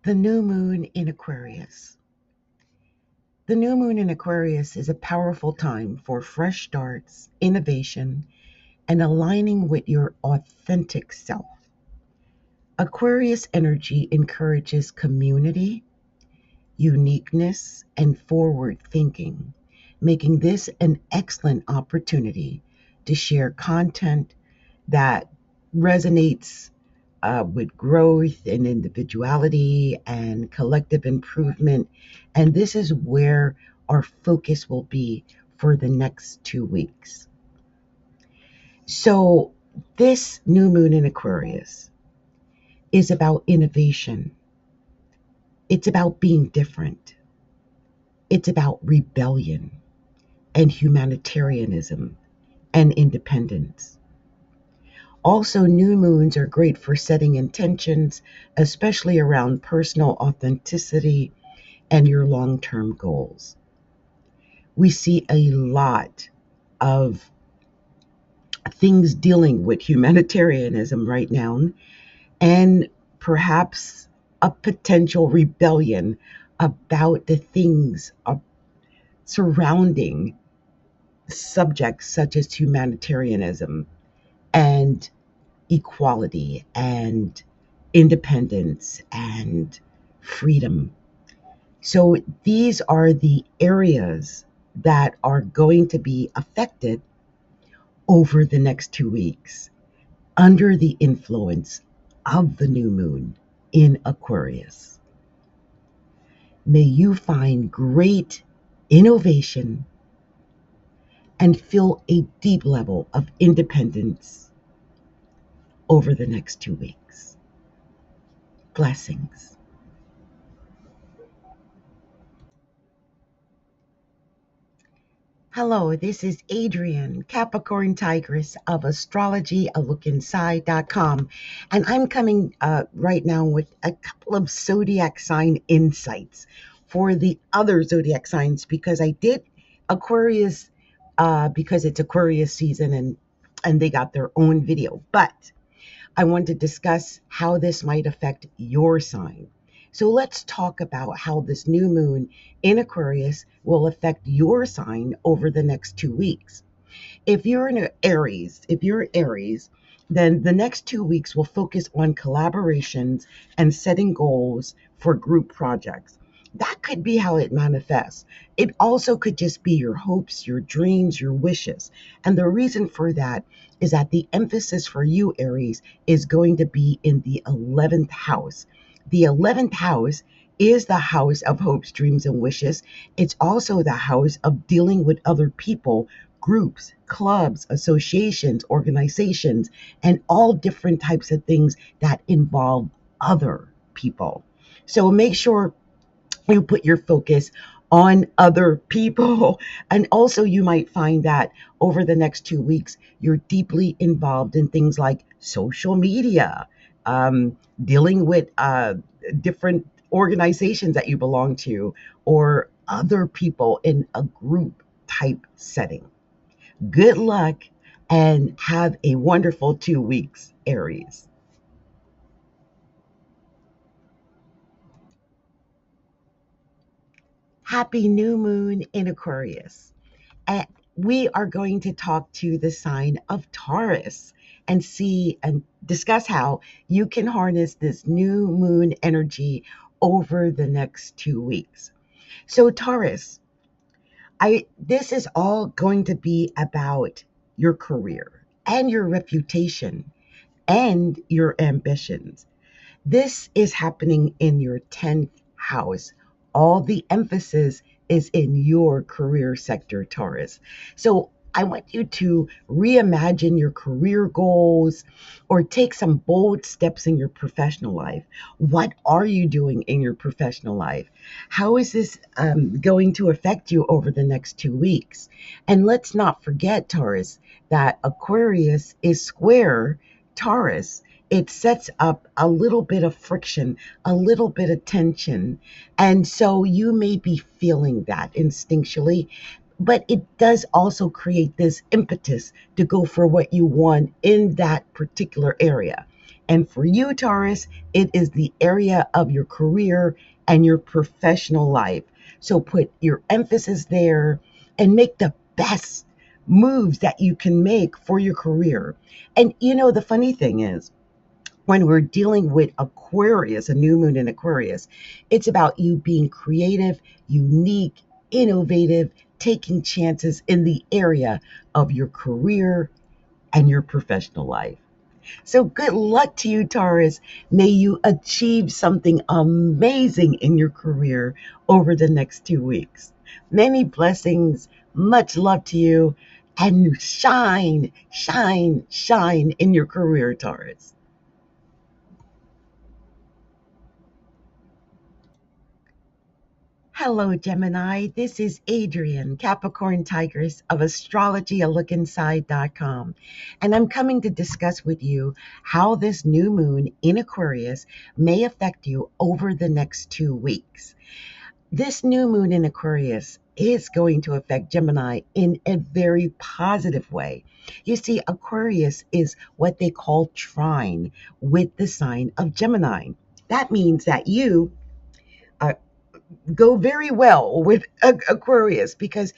The new moon in Aquarius. The new moon in Aquarius is a powerful time for fresh starts, innovation, and aligning with your authentic self. Aquarius energy encourages community, uniqueness, and forward thinking, making this an excellent opportunity to share content that resonates with growth and individuality and collective improvement. And this is where our focus will be for the next 2 weeks. So, this new moon in Aquarius is about innovation, it's about being different, it's about rebellion and humanitarianism and independence. Also, new moons are great for setting intentions, especially around personal authenticity and your long term goals. We see a lot of things dealing with humanitarianism right now, and perhaps a potential rebellion about the things surrounding subjects such as humanitarianism and equality and independence and freedom. So these are the areas that are going to be affected over the next 2 weeks under the influence of the new moon in Aquarius. May you find great innovation and feel a deep level of independence over the next 2 weeks. Blessings. Hello, this is Adrienne, Capricorntigress of Astrology, alookinside.com. And I'm coming right now with a couple of zodiac sign insights for the other zodiac signs because I did Aquarius because it's Aquarius season and they got their own video. But I want to discuss how this might affect your sign. So let's talk about how this new moon in Aquarius will affect your sign over the next 2 weeks. If you're Aries, then the next 2 weeks will focus on collaborations and setting goals for group projects. That could be how it manifests. It also could just be your hopes, your dreams, your wishes. And the reason for that is that the emphasis for you, Aries, is going to be in the 11th house. The 11th house is the house of hopes, dreams, and wishes. It's also the house of dealing with other people, groups, clubs, associations, organizations, and all different types of things that involve other people. So make sure you put your focus on other people. And also, you might find that over the next 2 weeks, you're deeply involved in things like social media, dealing with different organizations that you belong to, or other people in a group type setting. Good luck and have a wonderful 2 weeks, Aries. Happy new moon in Aquarius. And we are going to talk to the sign of Taurus and see and discuss how you can harness this new moon energy over the next 2 weeks. So Taurus, I this is all going to be about your career and your reputation and your ambitions. This is happening in your 10th house. All the emphasis is in your career sector, Taurus. So I want you to reimagine your career goals or take some bold steps in your professional life. What are you doing in your professional life? How is this going to affect you over the next 2 weeks? And let's not forget, Taurus, that Aquarius is square Taurus. It sets up a little bit of friction, a little bit of tension. And so you may be feeling that instinctually, but it does also create this impetus to go for what you want in that particular area. And for you, Taurus, it is the area of your career and your professional life. So put your emphasis there and make the best moves that you can make for your career. And the funny thing is, when we're dealing with Aquarius, a new moon in Aquarius, it's about you being creative, unique, innovative, taking chances in the area of your career and your professional life. So good luck to you, Taurus. May you achieve something amazing in your career over the next 2 weeks. Many blessings, much love to you, and shine, shine, shine in your career, Taurus. Hello, Gemini. This is Adrienne, Capricorntigress of astrology.com. And I'm coming to discuss with you how this new moon in Aquarius may affect you over the next 2 weeks. This new moon in Aquarius is going to affect Gemini in a very positive way. You see, Aquarius is what they call trine with the sign of Gemini. That means that you go very well with Aquarius because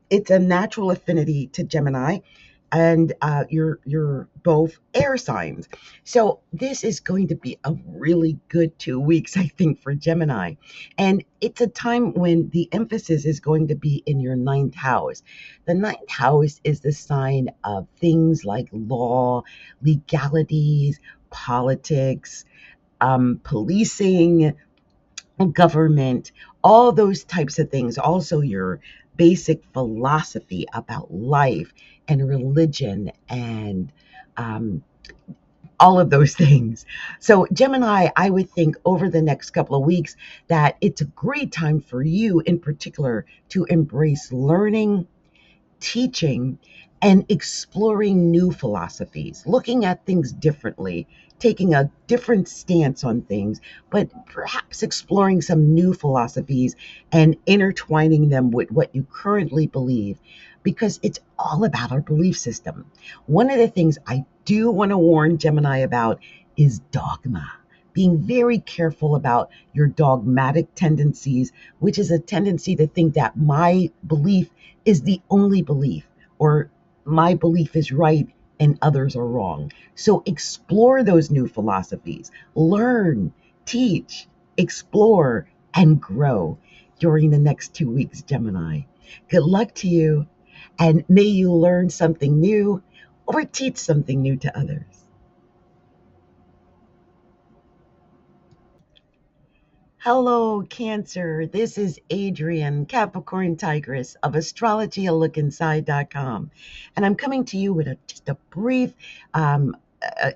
it's a natural affinity to Gemini, and you're both air signs. So this is going to be a really good 2 weeks, I think, for Gemini. And it's a time when the emphasis is going to be in your ninth house. The ninth house is the sign of things like law, legalities, politics, policing, government, all those types of things. Also, your basic philosophy about life and religion and um, all of those things. So, Gemini, I would think over the next couple of weeks that it's a great time for you in particular to embrace learning, teaching, and exploring new philosophies, looking at things differently, taking a different stance on things, but perhaps exploring some new philosophies and intertwining them with what you currently believe, because it's all about our belief system. One of the things I do want to warn Gemini about is dogma. Being very careful about your dogmatic tendencies, which is a tendency to think that my belief is the only belief, or my belief is right and others are wrong. So explore those new philosophies, learn, teach, explore, and grow during the next 2 weeks, Gemini. Good luck to you, and may you learn something new or teach something new to others. Hello, Cancer. This is Adrienne, Capricorn Tigress of astrology.com. And I'm coming to you with just a brief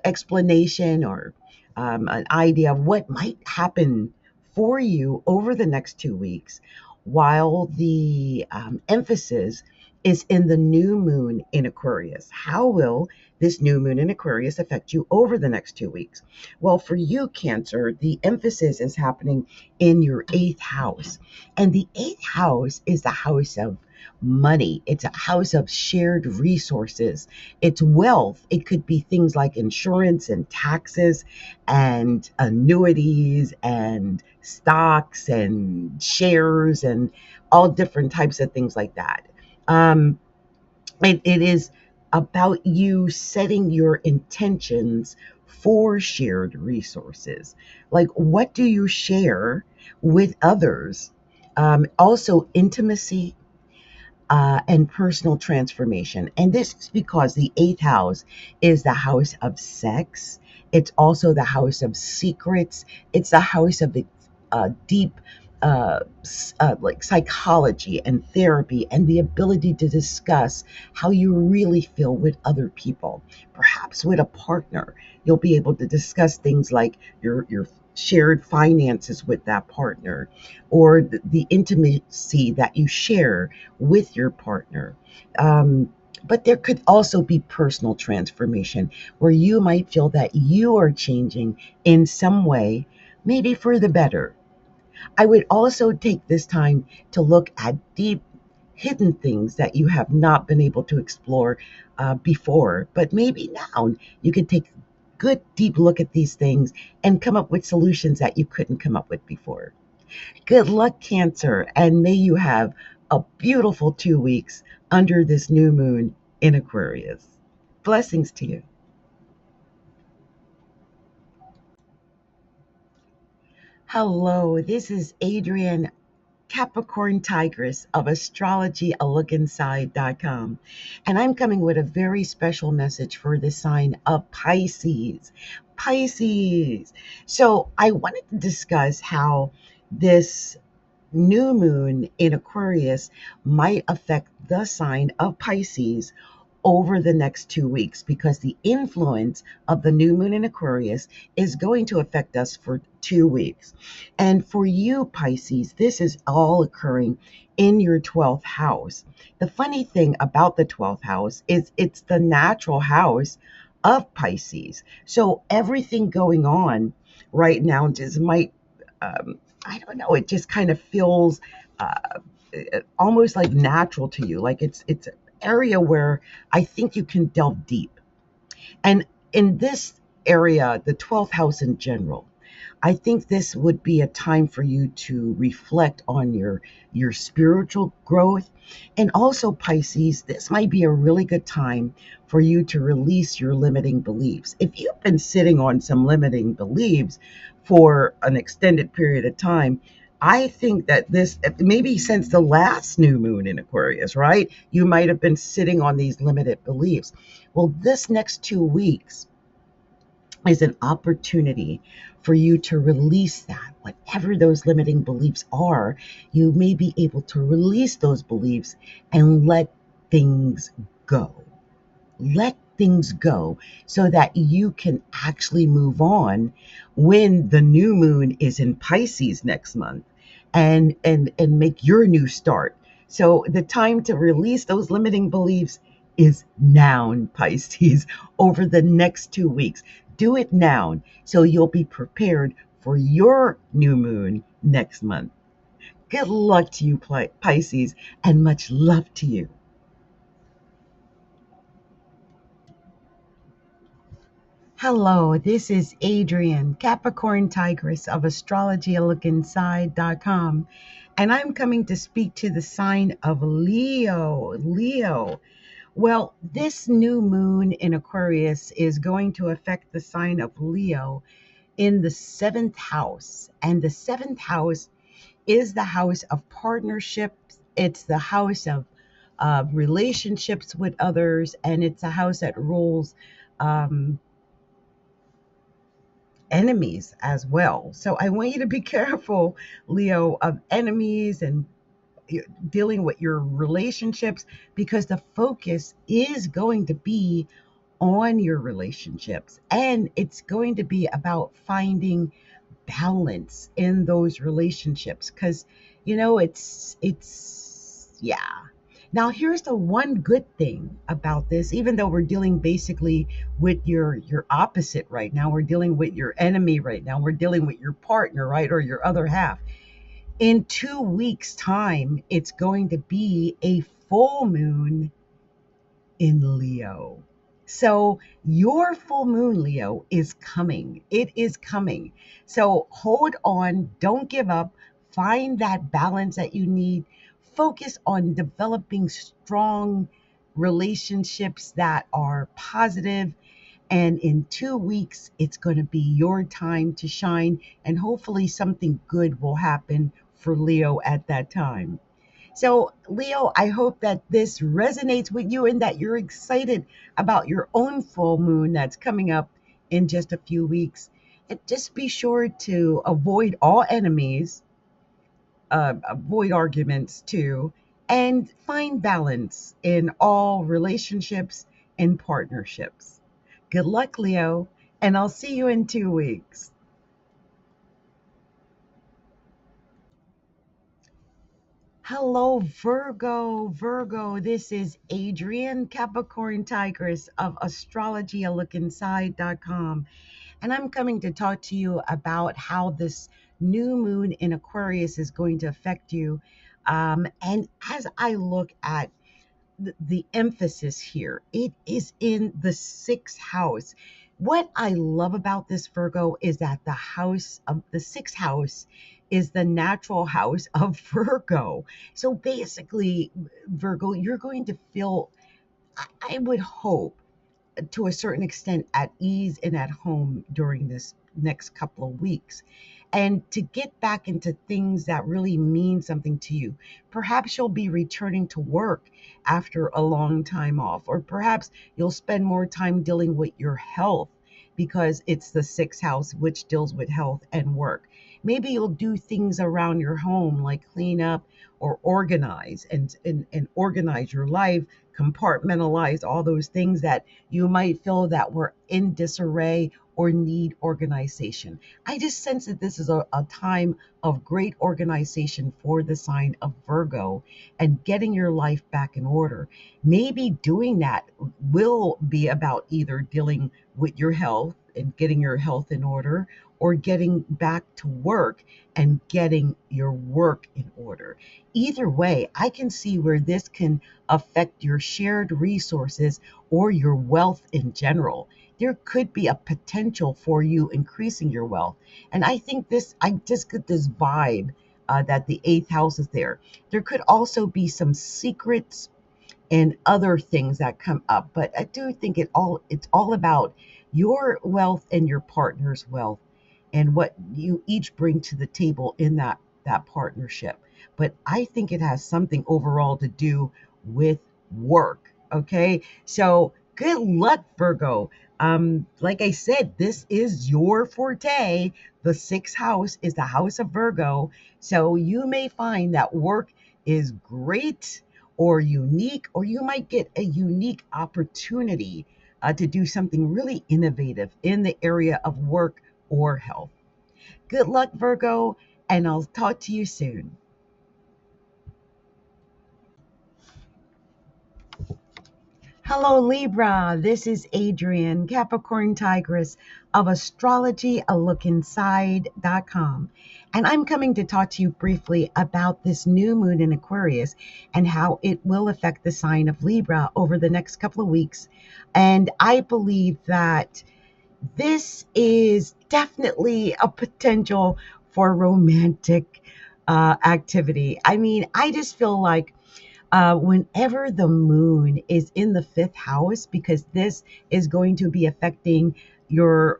explanation or an idea of what might happen for you over the next 2 weeks while the emphasis is in the new moon in Aquarius. How will this new moon in Aquarius affect you over the next 2 weeks? Well, for you, Cancer, the emphasis is happening in your eighth house. And the eighth house is the house of money. It's a house of shared resources. It's wealth. It could be things like insurance and taxes and annuities and stocks and shares and all different types of things like that. Um, it is about you setting your intentions for shared resources. Like, what do you share with others? Also, intimacy and personal transformation. And this is because the eighth house is the house of sex. It's also the house of secrets. It's the house of the deep, like psychology and therapy and the ability to discuss how you really feel with other people. Perhaps with a partner, you'll be able to discuss things like your shared finances with that partner, or the intimacy that you share with your partner. But there could also be personal transformation where you might feel that you are changing in some way, maybe for the better. I would also take this time to look at deep, hidden things that you have not been able to explore before, but maybe now you could take good deep look at these things and come up with solutions that you couldn't come up with before. Good luck, Cancer, and may you have a beautiful 2 weeks under this new moon in Aquarius. Blessings to you. Hello, this is Adrienne, Capricorntigress of astrologyalookinside.com. And I'm coming with a very special message for the sign of Pisces. Pisces. So I wanted to discuss how this new moon in Aquarius might affect the sign of Pisces over the next 2 weeks, because the influence of the new moon in Aquarius is going to affect us for 2 weeks. And for you, Pisces, this is all occurring in your 12th house. The funny thing about the 12th house is it's the natural house of Pisces. So everything going on right now just might, I don't know, it just kind of feels almost like natural to you. Like it's an area where I think you can delve deep. And in this area, the 12th house in general, I think this would be a time for you to reflect on your spiritual growth. And also, Pisces, this might be a really good time for you to release your limiting beliefs. If you've been sitting on some limiting beliefs for an extended period of time, I think that this, maybe since the last new moon in Aquarius, right? You might have been sitting on these limited beliefs. Well, this next 2 weeks is an opportunity for you to release that. Whatever those limiting beliefs are, you may be able to release those beliefs and let things go. Let things go so that you can actually move on when the new moon is in Pisces next month, and make your new start. So the time to release those limiting beliefs is now, Pisces, over the next 2 weeks. Do it now so you'll be prepared for your new moon next month. Good luck to you, Pisces, and much love to you. Hello, this is Adrienne, Capricorntigress of astrologyalookinside.com, and I'm coming to speak to the sign of Leo. Leo. Well, this new moon in Aquarius is going to affect the sign of Leo in the seventh house. And the seventh house is the house of partnerships, it's the house of relationships with others, and it's a house that rules um, enemies as well. So I want you to be careful, Leo, of enemies and dealing with your relationships, because the focus is going to be on your relationships, and it's going to be about finding balance in those relationships, because it's yeah. Now here's the one good thing about this. Even though we're dealing basically with your opposite right now, we're dealing with your enemy right now, we're dealing with your partner, right, or your other half. In 2 weeks time, it's going to be a full moon in Leo. So your full moon, Leo, is coming. It is coming. So hold on, don't give up. Find that balance that you need. Focus on developing strong relationships that are positive. And in 2 weeks, it's going to be your time to shine. And hopefully, something good will happen for Leo at that time. So, Leo, I hope that this resonates with you and that you're excited about your own full moon that's coming up in just a few weeks. And just be sure to avoid all enemies, avoid arguments too, and find balance in all relationships and partnerships. Good luck, Leo, and I'll see you in 2 weeks. Hello, Virgo. Virgo, this is Adrienne, Capricorn Tigress of astrologyalookinside.com. And I'm coming to talk to you about how this new moon in Aquarius is going to affect you. And as I look at the emphasis here, it is in the sixth house. What I love about this Virgo is that the house of the sixth house is the natural house of Virgo. So basically, Virgo, you're going to feel, I would hope, to a certain extent at ease and at home during this next couple of weeks, and to get back into things that really mean something to you. Perhaps you'll be returning to work after a long time off, or perhaps you'll spend more time dealing with your health because it's the sixth house, which deals with health and work. Maybe you'll do things around your home like clean up or organize and organize your life, compartmentalize all those things that you might feel that were in disarray or need organization. I just sense that this is a time of great organization for the sign of Virgo and getting your life back in order. Maybe doing that will be about either dealing with your health and getting your health in order, or getting back to work and getting your work in order. Either way, I can see where this can affect your shared resources or your wealth in general. There could be a potential for you increasing your wealth. And I think this, I just get this vibe that the eighth house is there. There could also be some secrets and other things that come up, but I do think it's all about your wealth and your partner's wealth and what you each bring to the table in that partnership. But I think it has something overall to do with work. Okay, so good luck, Virgo. Like I said, this is your forte. The sixth house is the house of Virgo, so you may find that work is great or unique, or you might get a unique opportunity to do something really innovative in the area of work or health. Good luck, Virgo, and I'll talk to you soon. Hello, Libra. This is Adrienne, Capricorntigress of Astrology, a look inside.com. And I'm coming to talk to you briefly about this new moon in Aquarius and how it will affect the sign of Libra over the next couple of weeks. And I believe that this is definitely a potential for romantic activity. I mean, I just feel like whenever the moon is in the fifth house, because this is going to be affecting your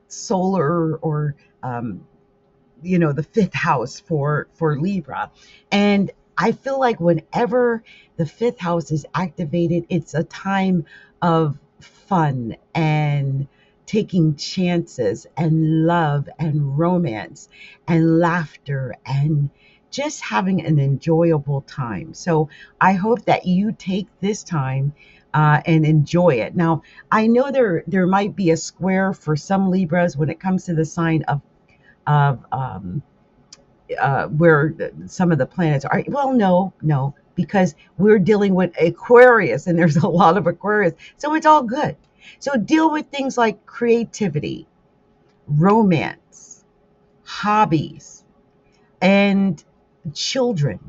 solar or the fifth house for Libra, and I feel like whenever the fifth house is activated, it's a time of fun and taking chances and love and romance and laughter and just having an enjoyable time. So I hope that you take this time and enjoy it. Now, I know there might be a square for some Libras when it comes to the sign of where some of the planets are. Well, no, because we're dealing with Aquarius, and there's a lot of Aquarius, so it's all good. So deal with things like creativity, romance, hobbies, and children.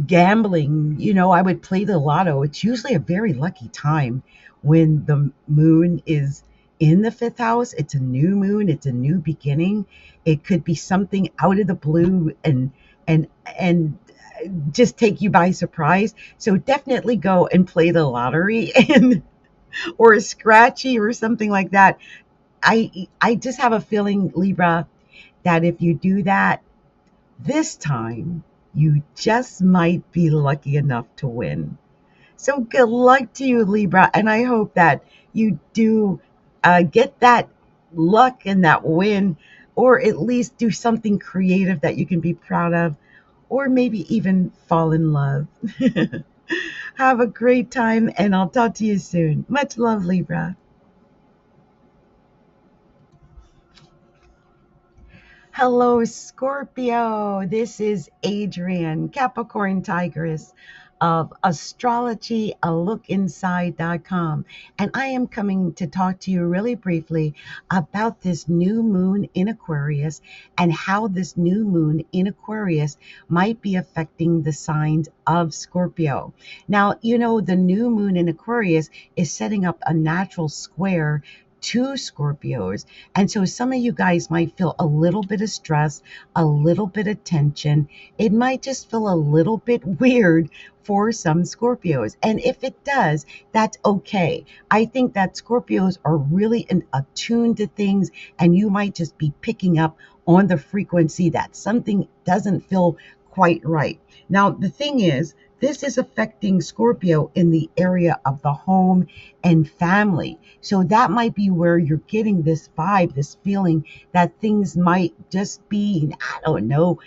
Gambling, I would play the lotto. It's usually a very lucky time when the moon is in the fifth house. It's a new moon, it's a new beginning. It could be something out of the blue and just take you by surprise. So definitely go and play the lottery and or a scratchy or something like that. I just have a feeling, Libra, that if you do that this time, you just might be lucky enough to win. So good luck to you, Libra, and I hope that you do get that luck and that win, or at least do something creative that you can be proud of, or maybe even fall in love. Have a great time, and I'll talk to you soon. Much love, Libra. Hello, Scorpio. This is Adrienne, Capricorn Tigress of Astrology, a look inside.com. And I am coming to talk to you really briefly about this new moon in Aquarius and how this new moon in Aquarius might be affecting the signs of Scorpio. Now, you know, the new moon in Aquarius is setting up a natural square to Scorpios. And so some of you guys might feel a little bit of stress, a little bit of tension. It might just feel a little bit weird for some Scorpios. And if it does, that's okay. I think that Scorpios are really attuned to things, and you might just be picking up on the frequency that something doesn't feel quite right. Now, the thing is, this is affecting Scorpio in the area of the home and family. So that might be where you're getting this vibe, this feeling that things might just be, I don't know,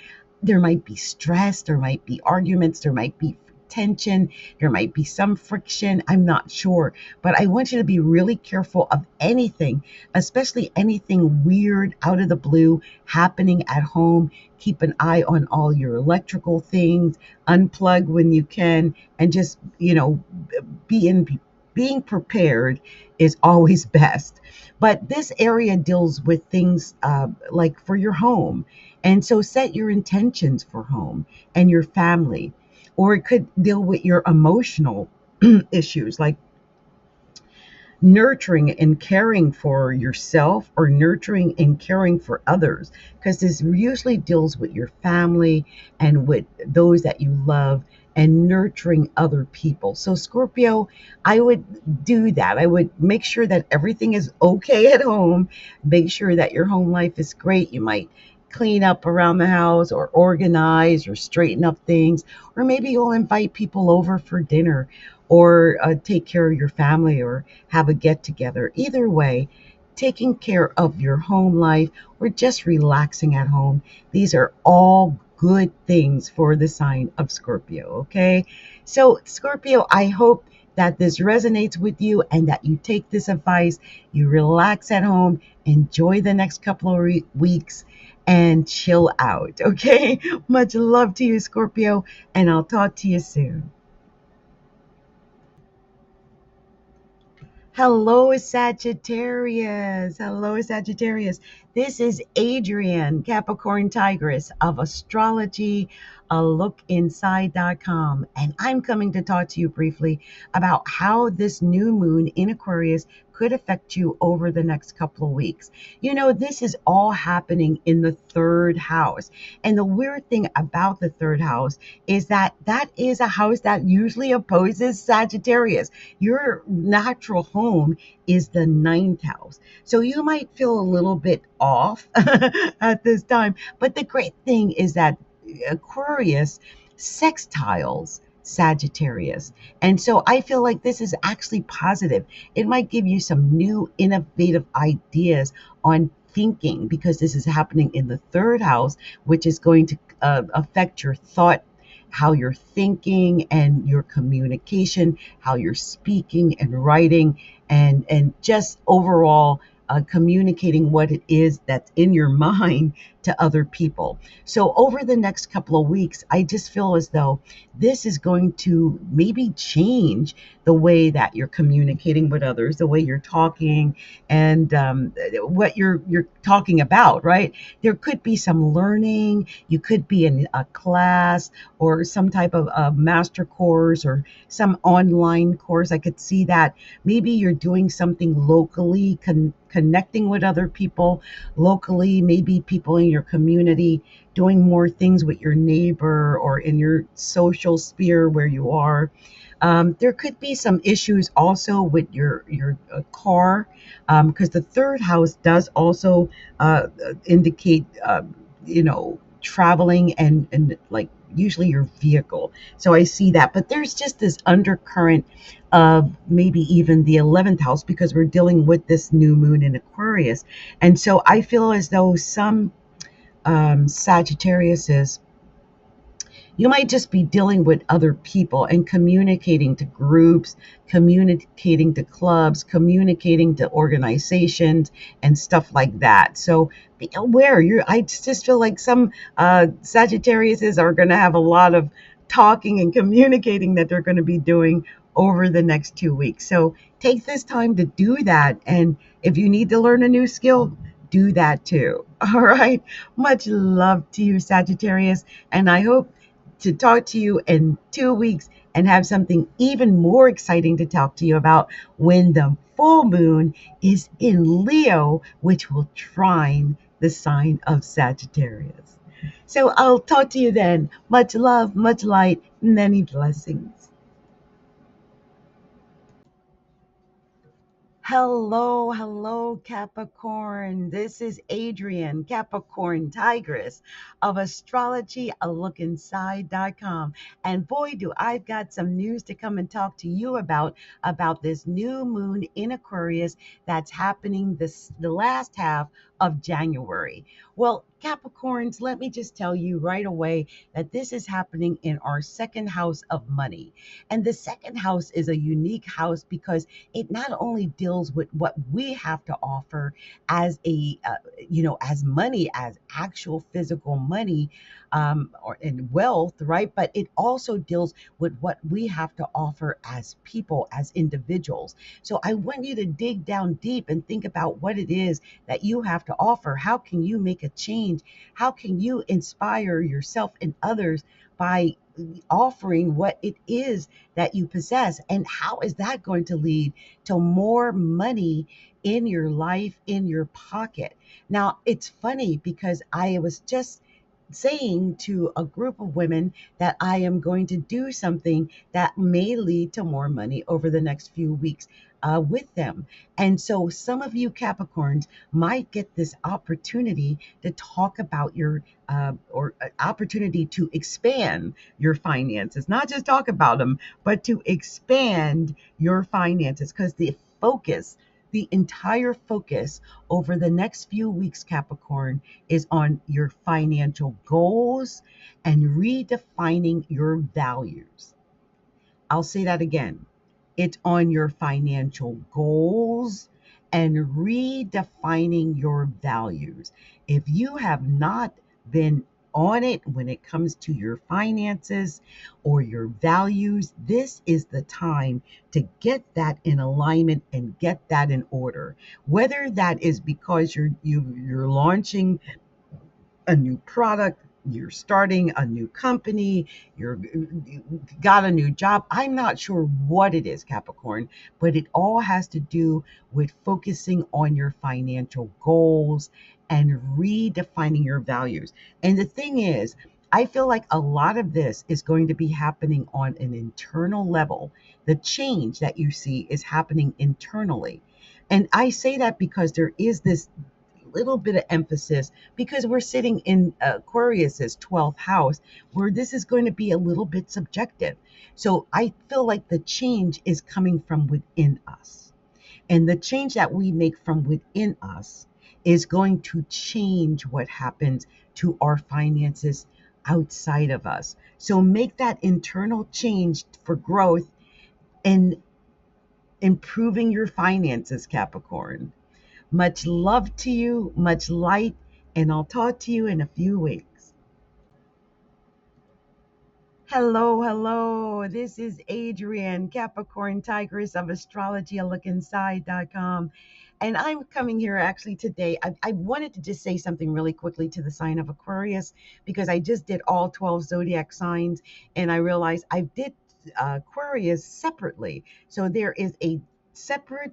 there might be stress, there might be arguments, there might be tension, there might be some friction. I'm not sure. But I want you to be really careful of anything, especially anything weird out of the blue happening at home. Keep an eye on all your electrical things, unplug when you can, and just, being prepared is always best. But this area deals with things like for your home. And so set your intentions for home and your family. Or it could deal with your emotional issues like nurturing and caring for yourself or nurturing and caring for others, because this usually deals with your family and with those that you love and nurturing other people. So Scorpio, I would do that. I would make sure that everything is okay at home, make sure that your home life is great. You might clean up around the house or organize or straighten up things, or maybe you'll invite people over for dinner or take care of your family or have a get together. Either way, taking care of your home life or just relaxing at home, these are all good things for the sign of Scorpio, okay? So, Scorpio, I hope that this resonates with you and that you take this advice, you relax at home, enjoy the next couple of weeks, and chill out, okay? Much love to you, Scorpio, and I'll talk to you soon. Hello, Sagittarius. Hello, Sagittarius. This is Adrienne, Capricorntigress of Astrology, a look inside.com. And I'm coming to talk to you briefly about how this new moon in Aquarius could affect you over the next couple of weeks. You know, this is all happening in the third house. And the weird thing about the third house is that that is a house that usually opposes Sagittarius. Your natural home is the ninth house. So you might feel a little bit off at this time. But the great thing is that Aquarius sextiles Sagittarius. And so I feel like this is actually positive. It might give you some new innovative ideas on thinking, because this is happening in the third house, which is going to affect your thought, how you're thinking and your communication, how you're speaking and writing, and just overall communicating what it is that's in your mind to other people. So over the next couple of weeks, I just feel as though this is going to maybe change the way that you're communicating with others, the way you're talking, and what you're talking about. Right? There could be some learning. You could be in a class or some type of master course or some online course. I could see that maybe you're doing something locally, connecting with other people locally, maybe people in your community, doing more things with your neighbor or in your social sphere where you are. There could be some issues also with your car, because the third house does also indicate, traveling and like usually your vehicle. So I see that, but there's just this undercurrent of maybe even the 11th house, because we're dealing with this new moon in Aquarius. And so I feel as though some Sagittariuses, you might just be dealing with other people and communicating to groups, communicating to clubs, communicating to organizations and stuff like that. So be aware. I just feel like some Sagittariuses are going to have a lot of talking and communicating that they're going to be doing over the next 2 weeks. So take this time to do that. And if you need to learn a new skill, do that too. All right. Much love to you, Sagittarius. And I hope to talk to you in 2 weeks and have something even more exciting to talk to you about when the full moon is in Leo, which will trine the sign of Sagittarius. So I'll talk to you then. Much love, much light, many blessings. Hello, hello, Capricorn. This is Adrienne, Capricorntigress of Astrology, a look inside.com. And boy, do I've got some news to come and talk to you about this new moon in Aquarius that's happening the last half of January. Well, Capricorns, let me just tell you right away that this is happening in our second house of money. And the second house is a unique house because it not only deals with what we have to offer as as money, as actual physical money, or in wealth, right? But it also deals with what we have to offer as people, as individuals. So I want you to dig down deep and think about what it is that you have to offer. How can you make a change? How can you inspire yourself and others by offering what it is that you possess? And how is that going to lead to more money in your life, in your pocket? Now, it's funny because I was just saying to a group of women that I am going to do something that may lead to more money over the next few weeks with them. And so some of you Capricorns might get this opportunity to talk about your or opportunity to expand your finances, not just talk about them, but to expand your finances, because the entire focus over the next few weeks, Capricorn, is on your financial goals and redefining your values. I'll say that again. It's on your financial goals and redefining your values. If you have not been on it when it comes to your finances or your values, this is the time to get that in alignment and get that in order. Whether that is because you're launching a new product, you're starting a new company, you got a new job. I'm not sure what it is, Capricorn, but it all has to do with focusing on your financial goals and redefining your values. And the thing is, I feel like a lot of this is going to be happening on an internal level. The change that you see is happening internally. And I say that because there is this little bit of emphasis because we're sitting in Aquarius's 12th house, where this is going to be a little bit subjective. So I feel like the change is coming from within us. And the change that we make from within us is going to change what happens to our finances outside of us. So make that internal change for growth and improving your finances, Capricorn. Much love to you, much light, and I'll talk to you in a few weeks. Hello, hello. This is Adrienne, Capricorntigress of Astrology, a look inside.com. And I'm coming here actually today. I wanted to just say something really quickly to the sign of Aquarius because I just did all 12 zodiac signs and I realized I did Aquarius separately. So there is a separate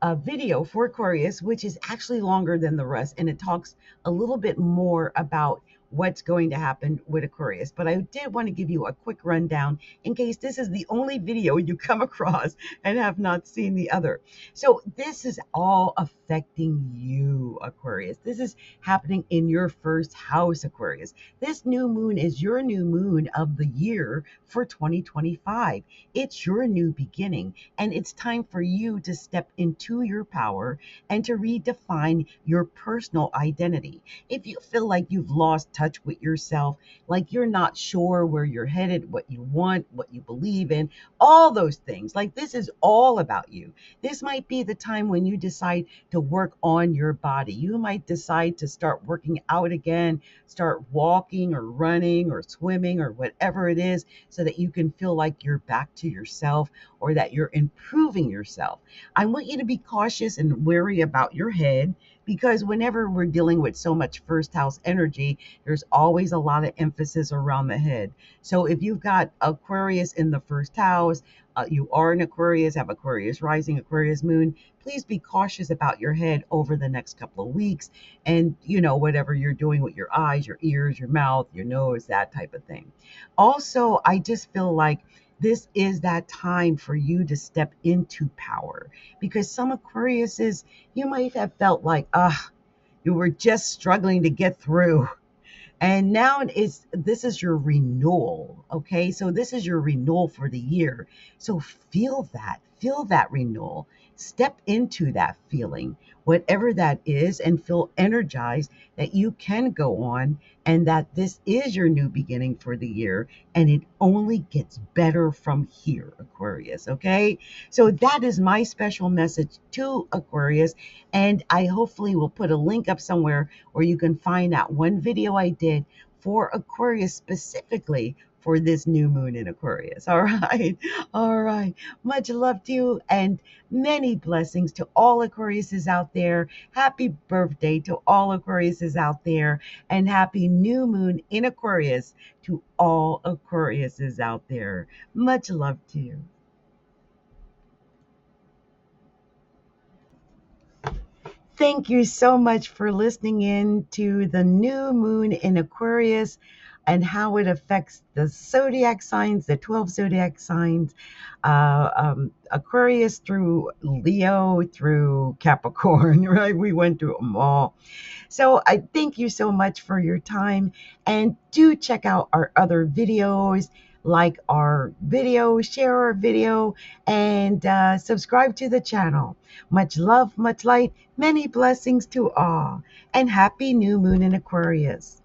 a video for Aquarius, which is actually longer than the rest, and it talks a little bit more about what's going to happen with Aquarius. But I did want to give you a quick rundown in case this is the only video you come across and have not seen the other. So this is all affecting you, Aquarius. This is happening in your first house, Aquarius. This new moon is your new moon of the year for 2025. It's your new beginning, and it's time for you to step into your power and to redefine your personal identity. If you feel like you've lost touch touch with yourself, like you're not sure where you're headed, what you want, what you believe in, all those things. Like this is all about you. This might be the time when you decide to work on your body. You might decide to start working out again, start walking or running or swimming or whatever it is, so that you can feel like you're back to yourself or that you're improving yourself. I want you to be cautious and wary about your head, because whenever we're dealing with so much first house energy, there's always a lot of emphasis around the head. So if you've got Aquarius in the first house, you are an Aquarius, have Aquarius rising, Aquarius moon, please be cautious about your head over the next couple of weeks. And, whatever you're doing with your eyes, your ears, your mouth, your nose, that type of thing. Also, I just feel like this is that time for you to step into power, because some Aquariuses, you might have felt like, you were just struggling to get through. And now this is your renewal, okay? So this is your renewal for the year. So feel that renewal. Step into that feeling, whatever that is, and feel energized that you can go on and that this is your new beginning for the year, and it only gets better from here, Aquarius, okay? So that is my special message to Aquarius, and I hopefully will put a link up somewhere where you can find that one video I did for Aquarius, specifically for this new moon in Aquarius. All right. All right. Much love to you and many blessings to all Aquariuses out there. Happy birthday to all Aquariuses out there, and happy new moon in Aquarius to all Aquariuses out there. Much love to you. Thank you so much for listening in to the new moon in Aquarius and how it affects the zodiac signs, the 12 zodiac signs, Aquarius through Leo through Capricorn, right? We went through them all. So I thank you so much for your time, and do check out our other videos, like our video, share our video, and subscribe to the channel. Much love, much light, many blessings to all, and happy new moon in Aquarius.